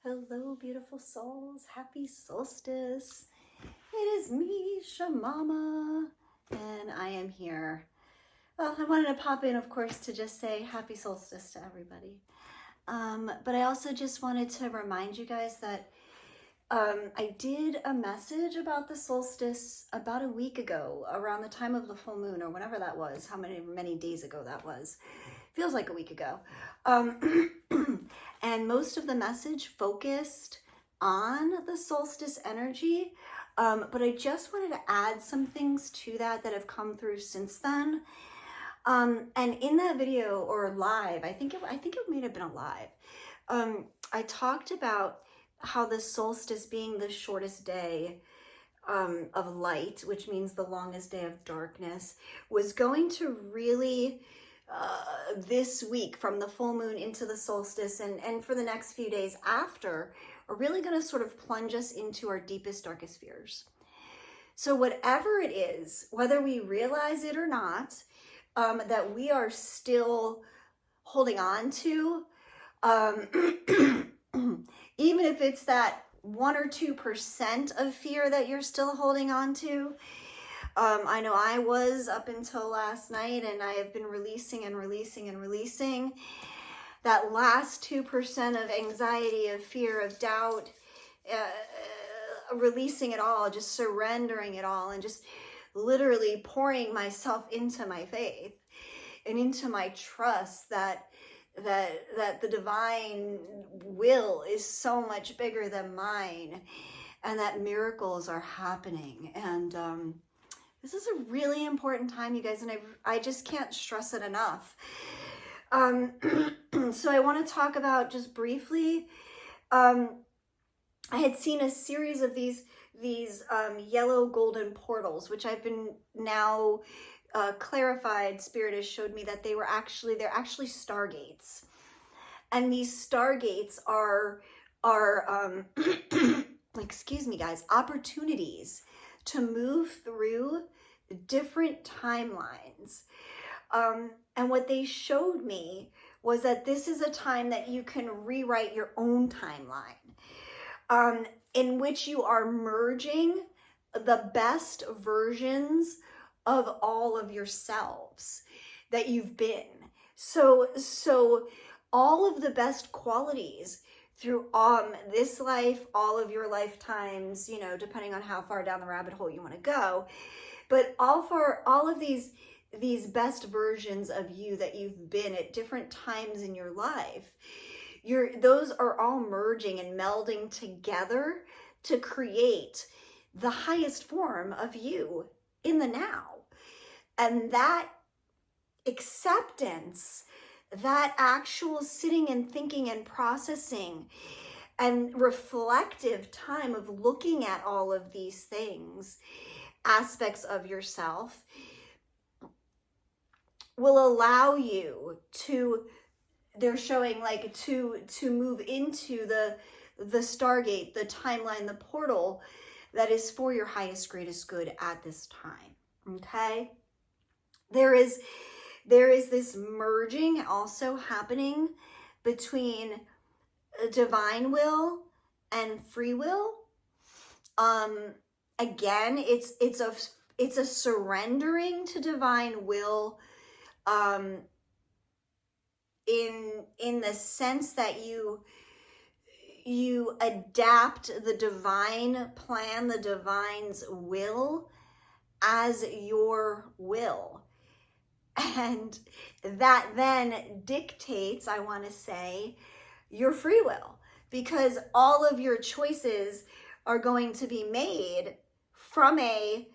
Hello, beautiful souls. Happy solstice. It is me, Shamama, and I am here. Well, I wanted to pop in, of course, to just say happy solstice to everybody. But I also just wanted to remind you guys that I did a message about the solstice about a week ago, around the time of the full moon, or whenever that was, how many days ago that was. Feels like a week ago. And most of the message focused on the solstice energy. But I just wanted to add some things to that have come through since then. And in that video or live, I think it may have been a live. I talked about how the solstice being the shortest day of light, which means the longest day of darkness, was going to really this week from the full moon into the solstice and for the next few days after are really going to sort of plunge us into our deepest, darkest fears. So whatever it is, whether we realize it or not, that we are still holding on to, even if it's that 1 or 2% of fear that you're still holding on to. I know I was up until last night, and I have been releasing and releasing and releasing that last 2% of anxiety, of fear, of doubt, releasing it all, just surrendering it all, and just literally pouring myself into my faith and into my trust that the divine will is so much bigger than mine, and that miracles are happening. And this is a really important time, you guys, and I just can't stress it enough. So I want to talk about, just briefly, I had seen a series of these yellow golden portals, which I've been now clarified. Spirit has showed me that they're actually stargates, and these stargates are excuse me, guys, opportunities to move through different timelines. And what they showed me was that this is a time that you can rewrite your own timeline, in which you are merging the best versions of all of yourselves that you've been. So all of the best qualities through this life, all of your lifetimes, depending on how far down the rabbit hole you want to go, but all of these best versions of you that you've been at different times in your life, those are all merging and melding together to create the highest form of you in the now. And that acceptance, that actual sitting and thinking and processing and reflective time of looking at all of these things, aspects of yourself, will allow you to, they're showing, like, to move into the stargate, the timeline, the portal that is for your highest, greatest good at this time. Okay? There is this merging also happening between divine will and free will. Again, it's a surrendering to divine will, in the sense that you adapt the divine plan, the divine's will, as your will. And that then dictates, I want to say, your free will, because all of your choices are going to be made from a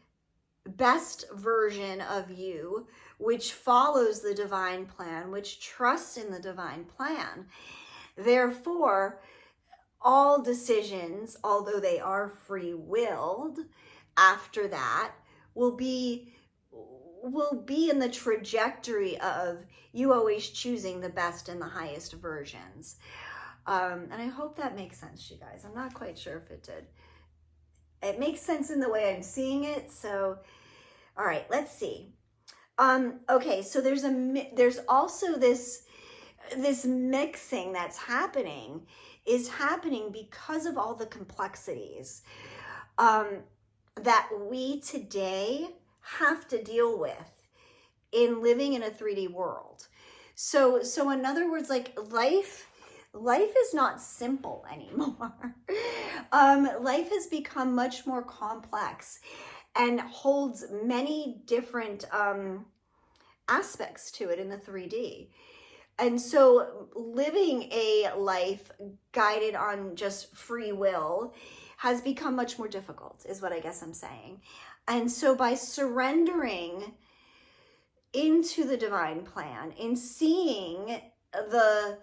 best version of you, which follows the divine plan, which trusts in the divine plan. Therefore, all decisions, although they are free-willed, after that will be in the trajectory of you always choosing the best and the highest versions. And I hope that makes sense, you guys. I'm not quite sure if it did. It makes sense in the way I'm seeing it. So, all right, let's see. Okay, so there's also this this mixing that's happening is happening because of all the complexities that we today have to deal with in living in a 3D world. So in other words, like life is not simple anymore. Life has become much more complex and holds many different aspects to it in the 3D. And so living a life guided on just free will has become much more difficult, is what I guess I'm saying. And so by surrendering into the divine plan, in seeing the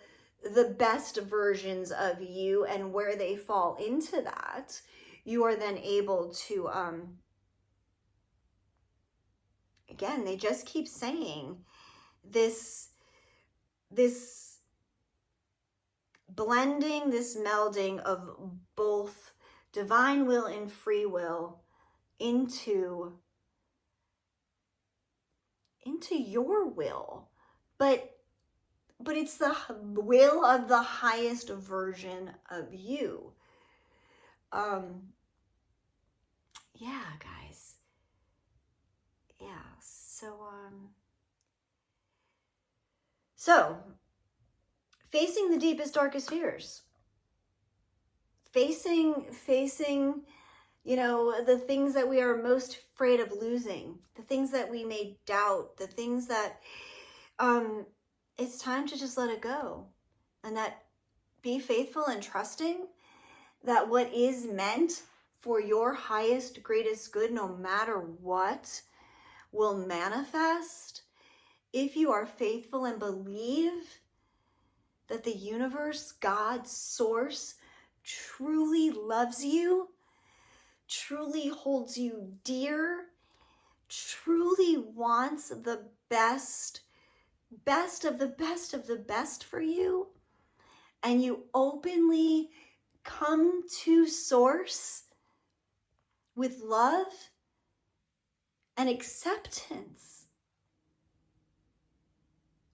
best versions of you and where they fall into that, you are then able to, again, they just keep saying this blending, this melding of both divine will and free will into your will, but it's the will of the highest version of you. Yeah, guys. Yeah. So facing the deepest, darkest fears, facing, you know, the things that we are most afraid of losing, the things that we may doubt, the things that, it's time to just let it go, and that be faithful and trusting that what is meant for your highest, greatest good, no matter what, will manifest if you are faithful and believe that the universe, God, source, truly loves you, truly holds you dear, truly wants the best of the best of the best for you, and you openly come to source with love and acceptance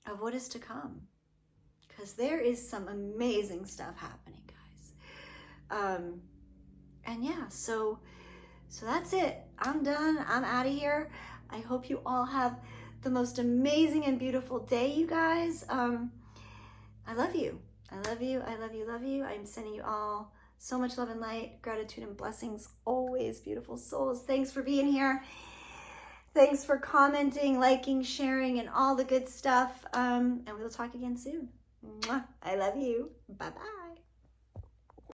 of what is to come, because there is some amazing stuff happening, guys. And yeah, so that's it. I'm done. I'm out of here. I hope you all have the most amazing and beautiful day, you guys. I love you. I love you. I love you. Love you. I'm sending you all so much love and light, gratitude and blessings always, beautiful souls. Thanks for being here. Thanks for commenting, liking, sharing, and all the good stuff. And we'll talk again soon. Mwah. I love you. Bye-bye.